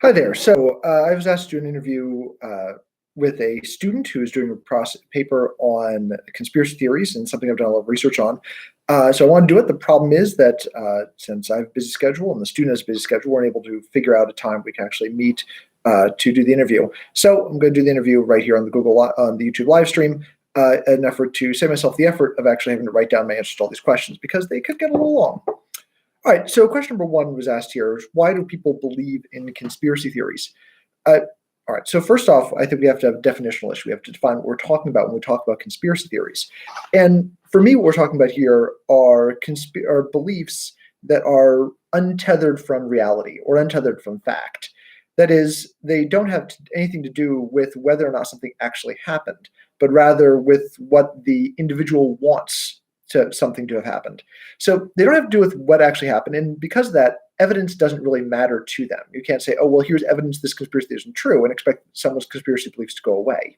Hi there. I was asked to do an interview with a student who is doing a paper on conspiracy theories and something I've done a lot of research on. So I want to do it. The problem is that since I have a busy schedule and the student has a busy schedule, we're unable to figure out a time we can actually meet to do the interview. So I'm going to do the interview right here on on the YouTube live stream, an effort to save myself the effort of actually having to write down my answers to all these questions because they could get a little long. All right, so question number one was asked here: why do people believe in conspiracy theories? All right, so first off, I think we have to have a definitional issue. We have to define what we're talking about when we talk about conspiracy theories. And for me, what we're talking about here are beliefs that are untethered from reality or untethered from fact. That is, they don't have anything to do with whether or not something actually happened, but rather with what the individual wants something to have happened. So they don't have to do with what actually happened. And because of that, evidence doesn't really matter to them. You can't say, oh, well, here's evidence this conspiracy isn't true and expect someone's conspiracy beliefs to go away.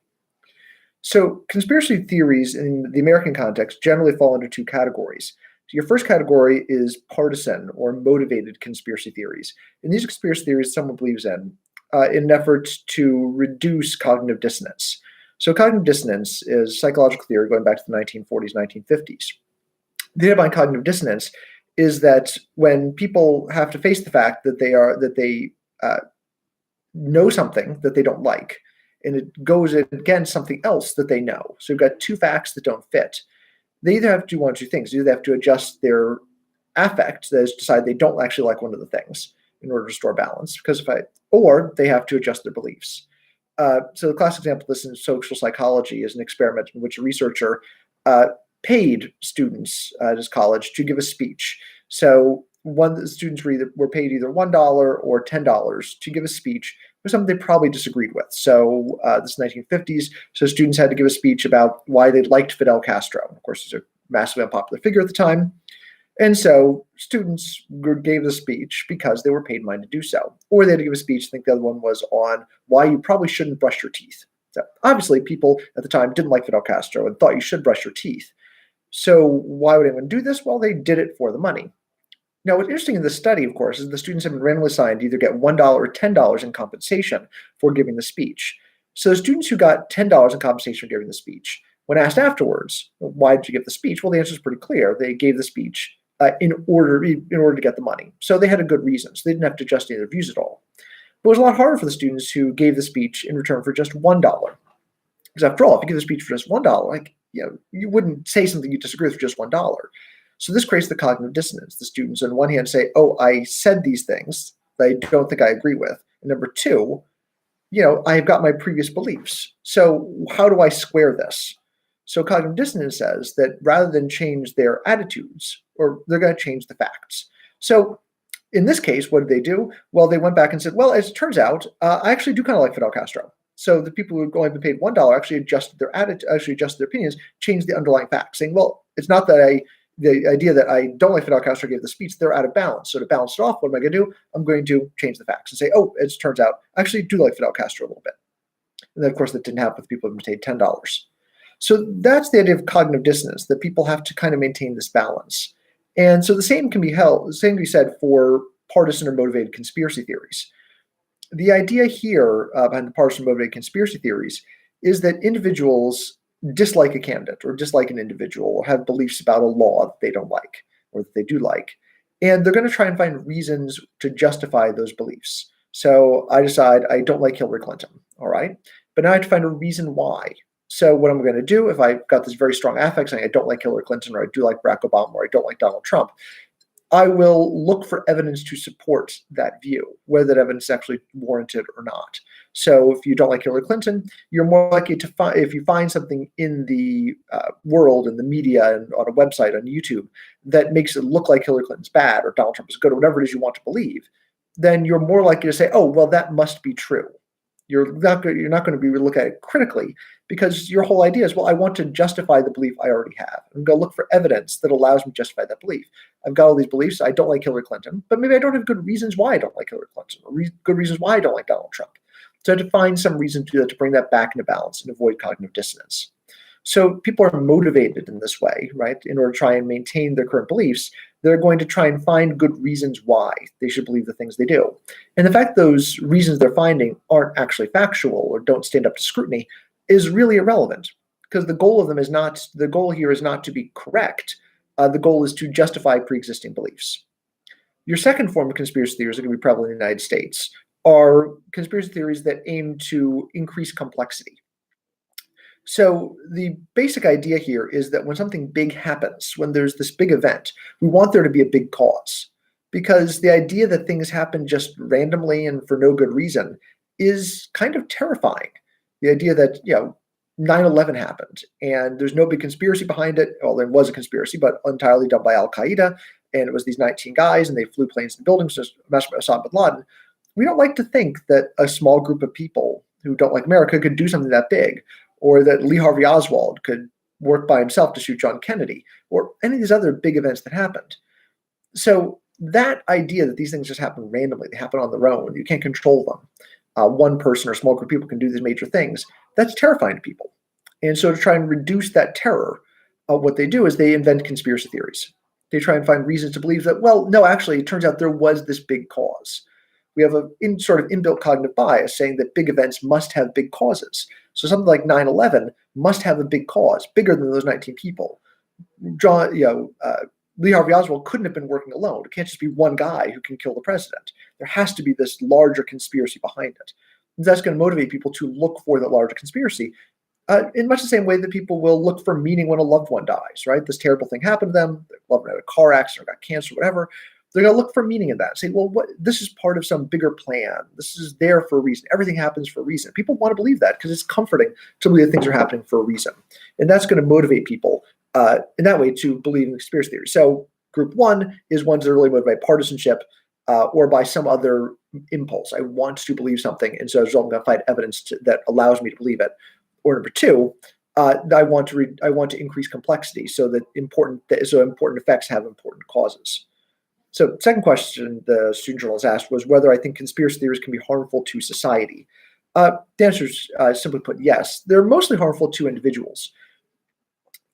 So conspiracy theories in the American context generally fall into two categories. So your first category is partisan or motivated conspiracy theories. And these conspiracy theories someone believes in an effort to reduce cognitive dissonance. So cognitive dissonance is psychological theory going back to the 1940s, 1950s. The idea behind cognitive dissonance is that when people have to face the fact that they know something that they don't like, and it goes against something else that they know. So you've got two facts that don't fit. They either have to do one or two things. Either they have to adjust their affect, that is, decide they don't actually like one of the things in order to restore balance, or they have to adjust their beliefs. So the classic example of this in social psychology is an experiment in which a researcher paid students at his college to give a speech. So the students were paid either $1 or $10 to give a speech for something they probably disagreed with. So this is 1950s. So students had to give a speech about why they liked Fidel Castro. Of course, he's a massively unpopular figure at the time. And so students gave the speech because they were paid money to do so. Or they had to give a speech, I think the other one was on why you probably shouldn't brush your teeth. So obviously people at the time didn't like Fidel Castro and thought you should brush your teeth. So why would anyone do this? Well, they did it for the money. Now, what's interesting in this study, of course, is the students have been randomly assigned to either get $1 or $10 in compensation for giving the speech. So the students who got $10 in compensation for giving the speech, when asked afterwards, why did you give the speech? Well, the answer is pretty clear. They gave the speech in order to get the money. So they had a good reason. So they didn't have to adjust any of their views at all. But it was a lot harder for the students who gave the speech in return for just $1. Because after all, if you give the speech for just $1, you wouldn't say something you disagree with for just $1. So this creates the cognitive dissonance. The students on one hand say, oh, I said these things that I don't think I agree with. And number two, I've got my previous beliefs. So how do I square this? So cognitive dissonance says that rather than change their attitudes, or they're going to change the facts. So in this case, what did they do? Well, they went back and said, well, as it turns out, I actually do kind of like Fidel Castro. So the people who had only been paid $1 actually adjusted their attitude, actually adjusted their opinions, changed the underlying facts, saying, well, it's not that the idea that I don't like Fidel Castro gave the speech, they're out of balance. So to balance it off, what am I going to do? I'm going to change the facts and say, oh, as it turns out, I actually do like Fidel Castro a little bit. And then, of course, that didn't happen with people who paid $10. So that's the idea of cognitive dissonance, that people have to kind of maintain this balance. And so the same can be said for partisan or motivated conspiracy theories. The idea here behind the partisan motivated conspiracy theories is that individuals dislike a candidate or dislike an individual or have beliefs about a law that they don't like or that they do like. And they're going to try and find reasons to justify those beliefs. So I decide I don't like Hillary Clinton, all right? But now I have to find a reason why. So what am I going to do if I've got this very strong affect saying I don't like Hillary Clinton or I do like Barack Obama or I don't like Donald Trump? I will look for evidence to support that view, whether that evidence is actually warranted or not. So if you don't like Hillary Clinton, you're more likely to find, if you find something in the world, in the media, and on a website, on YouTube, that makes it look like Hillary Clinton's bad or Donald Trump is good or whatever it is you want to believe, then you're more likely to say, oh, well, that must be true. You're not going to be looking at it critically because your whole idea is, well, I want to justify the belief I already have. I'm going to look for evidence that allows me to justify that belief. I've got all these beliefs. I don't like Hillary Clinton, but maybe I don't have good reasons why I don't like Hillary Clinton or good reasons why I don't like Donald Trump. So I have to find some reason to do that, to bring that back into balance and avoid cognitive dissonance. So people are motivated in this way, right, in order to try and maintain their current beliefs they're going to try and find good reasons why they should believe the things they do. And the fact those reasons they're finding aren't actually factual or don't stand up to scrutiny is really irrelevant, because the goal here is not to be correct. The goal is to justify pre-existing beliefs. Your second form of conspiracy theories that are going to be prevalent in the United States are conspiracy theories that aim to increase complexity. So the basic idea here is that when something big happens, when there's this big event, we want there to be a big cause. Because the idea that things happen just randomly and for no good reason is kind of terrifying. The idea that, 9/11 happened and there's no big conspiracy behind it. Well, there was a conspiracy, but entirely done by Al Qaeda. And it was these 19 guys and they flew planes in buildings to mess with Osama bin Laden. We don't like to think that a small group of people who don't like America could do something that big, or that Lee Harvey Oswald could work by himself to shoot John Kennedy, or any of these other big events that happened. So that idea that these things just happen randomly, they happen on their own, you can't control them. One person or small group of people can do these major things. That's terrifying to people. And so to try and reduce that terror, what they do is they invent conspiracy theories. They try and find reasons to believe that, well, no, actually, it turns out there was this big cause. We have a sort of inbuilt cognitive bias saying that big events must have big causes. So something like 9/11 must have a big cause, bigger than those 19 people. Lee Harvey Oswald couldn't have been working alone. It can't just be one guy who can kill the president. There has to be this larger conspiracy behind it. And that's going to motivate people to look for that larger conspiracy in much the same way that people will look for meaning when a loved one dies, right? This terrible thing happened to them. Their loved one had a car accident or got cancer, whatever. They're going to look for meaning in that. Say, well, this is part of some bigger plan. This is there for a reason. Everything happens for a reason. People want to believe that because it's comforting to believe that things are happening for a reason. And that's going to motivate people in that way to believe in conspiracy theory. So group one is ones that are really motivated by partisanship or by some other impulse. I want to believe something, and so as a result, I'm going to find evidence that allows me to believe it. Or number two, I want to increase complexity so that important effects have important causes. So second question the student journalist asked was whether I think conspiracy theories can be harmful to society. The answer is simply put, yes. They're mostly harmful to individuals.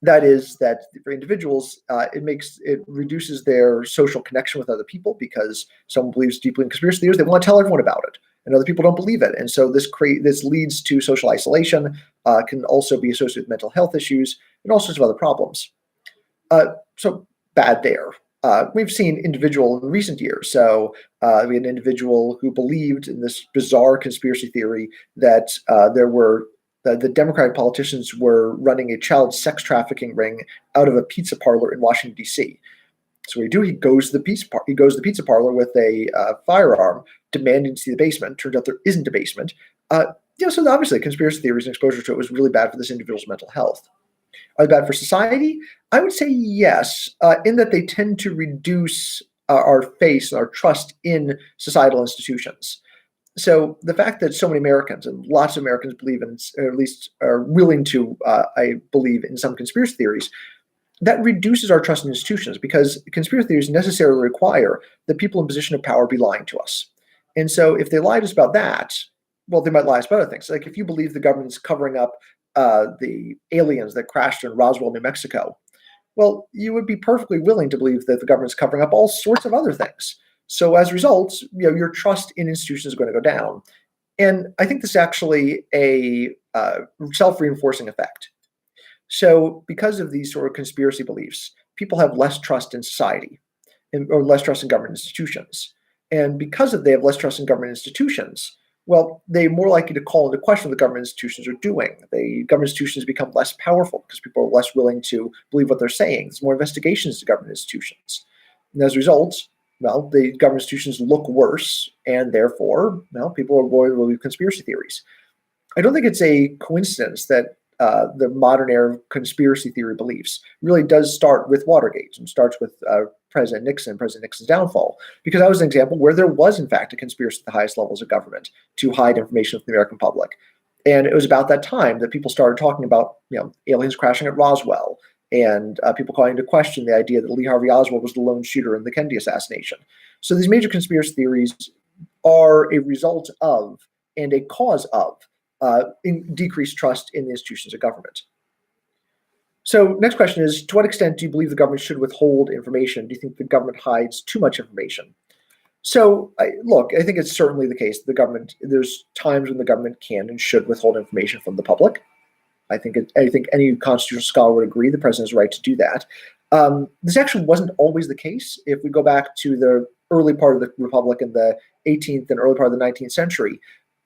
That is, that for individuals, it reduces their social connection with other people, because someone believes deeply in conspiracy theories, they want to tell everyone about it, and other people don't believe it, and so this leads to social isolation. Can also be associated with mental health issues and all sorts of other problems. So bad there. We've seen individual in recent years. So we had an individual who believed in this bizarre conspiracy theory that the Democratic politicians were running a child sex trafficking ring out of a pizza parlor in Washington, D.C. So what he goes to the pizza parlor with a firearm, demanding to see the basement. Turns out there isn't a basement. So obviously conspiracy theories and exposure to it was really bad for this individual's mental health. Are they bad for society? I would say yes, in that they tend to reduce our faith and our trust in societal institutions. So the fact that so many Americans, and lots of Americans believe in, or at least are willing to, I believe in some conspiracy theories, that reduces our trust in institutions, because conspiracy theories necessarily require that people in position of power be lying to us. And so if they lie to us about that, well, they might lie to us about other things. Like if you believe the government's covering up the aliens that crashed in Roswell, New Mexico, well, you would be perfectly willing to believe that the government's covering up all sorts of other things. So as a result, your trust in institutions is going to go down. And I think this is actually a self-reinforcing effect. So because of these sort of conspiracy beliefs, people have less trust in society or less trust in government institutions. And because they have less trust in government institutions, well, they're more likely to call into question what the government institutions are doing. The government institutions become less powerful because people are less willing to believe what they're saying. There's more investigations to government institutions. And as a result, well, the government institutions look worse, and therefore, people are more to believe conspiracy theories. I don't think it's a coincidence that the modern era of conspiracy theory beliefs really does start with Watergate and starts with President Nixon's downfall, because that was an example where there was, in fact, a conspiracy at the highest levels of government to hide information from the American public. And it was about that time that people started talking about, aliens crashing at Roswell, and people calling into question the idea that Lee Harvey Oswald was the lone shooter in the Kennedy assassination. So these major conspiracy theories are a result of and a cause of decreased trust in the institutions of government. So next question is, to what extent do you believe the government should withhold information? Do you think the government hides too much information? So look, I think it's certainly the case. There's times when the government can and should withhold information from the public. I think any constitutional scholar would agree the president has a right to do that. This actually wasn't always the case. If we go back to the early part of the republic in the 18th and early part of the 19th century,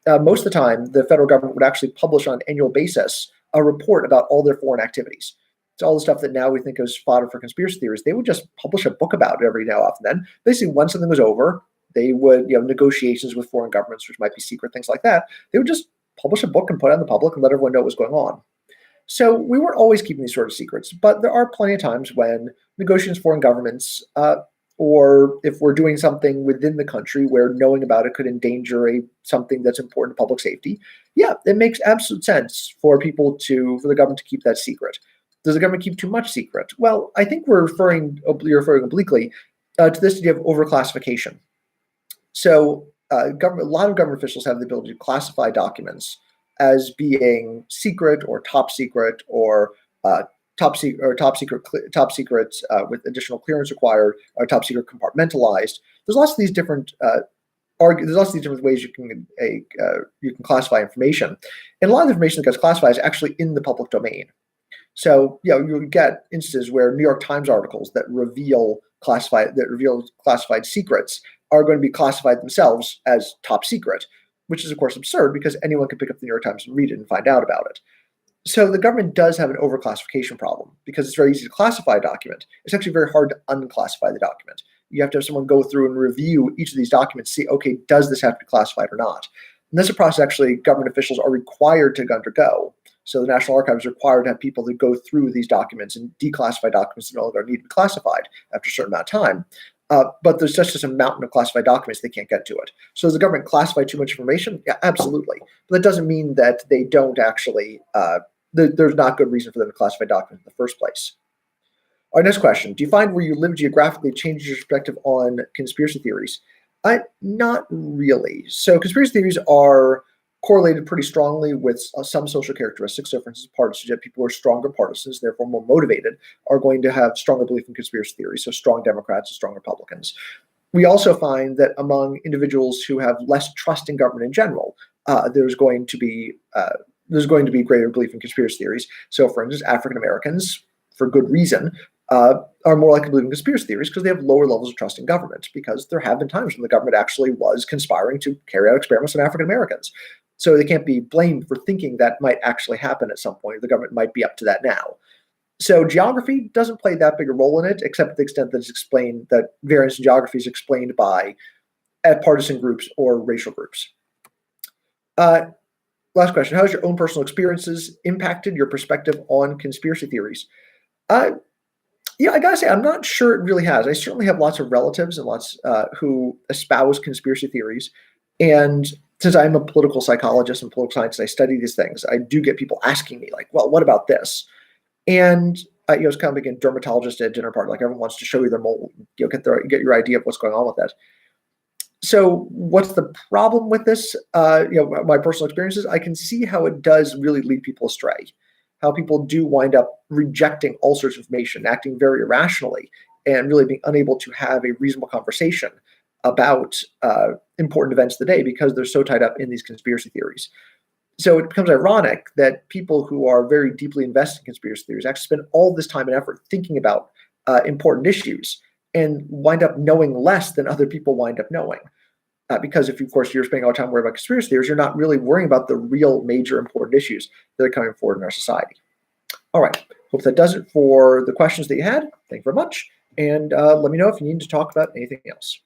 most of the time the federal government would actually publish on an annual basis a report about all their foreign activities. It's all the stuff that now we think is fodder for conspiracy theories. They would just publish a book about it every now and then. Basically, once something was over, they would, negotiations with foreign governments, which might be secret, things like that. They would just publish a book and put it on the public and let everyone know what was going on. So we weren't always keeping these sort of secrets, but there are plenty of times when negotiations with foreign governments, or if we're doing something within the country where knowing about it could endanger something that's important to public safety, yeah, it makes absolute sense for the government to keep that secret. Does the government keep too much secret? Well, I think you're referring obliquely to this idea of overclassification. So a lot of government officials have the ability to classify documents as being secret or top secret or top secret with additional clearance required, or top secret compartmentalized. There's lots of these different ways you can classify information, and a lot of the information that gets classified is actually in the public domain. So you get instances where New York Times articles that reveal classified secrets are going to be classified themselves as top secret, which is of course absurd because anyone can pick up the New York Times and read it and find out about it. So the government does have an overclassification problem because it's very easy to classify a document. It's actually very hard to unclassify the document. You have to have someone go through and review each of these documents, see, okay, does this have to be classified or not? And that's a process actually government officials are required to undergo. So the National Archives is required to have people that go through these documents and declassify documents that no longer need to be classified after a certain amount of time. But there's just a mountain of classified documents, they can't get to it. So does the government classify too much information? Yeah, absolutely. But that doesn't mean that they don't actually, there's not good reason for them to classify documents in the first place. Our next question, do you find where you live geographically changes your perspective on conspiracy theories? Not really. So conspiracy theories are correlated pretty strongly with some social characteristics. So for instance, partisanship, people who are stronger partisans, therefore more motivated, are going to have stronger belief in conspiracy theories. So strong Democrats and strong Republicans. We also find that among individuals who have less trust in government in general, there's going to be greater belief in conspiracy theories. So for instance, African Americans, for good reason, are more likely to believe in conspiracy theories because they have lower levels of trust in government, because there have been times when the government actually was conspiring to carry out experiments on African Americans. So they can't be blamed for thinking that might actually happen at some point. The government might be up to that now. So geography doesn't play that big a role in it, except to the extent that it's explained, that variance in geography is explained by partisan groups or racial groups. Last question, how has your own personal experiences impacted your perspective on conspiracy theories? I gotta say, I'm not sure it really has. I certainly have lots of relatives and lots who espouse conspiracy theories. And since I'm a political psychologist and political scientist, I study these things. I do get people asking me, like, well, what about this? And it's kind of like a dermatologist at a dinner party. Like, everyone wants to show you their mole, get your idea of what's going on with that. So what's the problem with this? My personal experiences, I can see how it does really lead people astray, how people do wind up rejecting all sorts of information, acting very irrationally, and really being unable to have a reasonable conversation about important events of the day because they're so tied up in these conspiracy theories. So it becomes ironic that people who are very deeply invested in conspiracy theories actually spend all this time and effort thinking about important issues and wind up knowing less than other people wind up knowing. Because if, of course, you're spending all the time worrying about conspiracy theories, you're not really worrying about the real major important issues that are coming forward in our society. All right. Hope that does it for the questions that you had. Thank you very much. And let me know if you need to talk about anything else.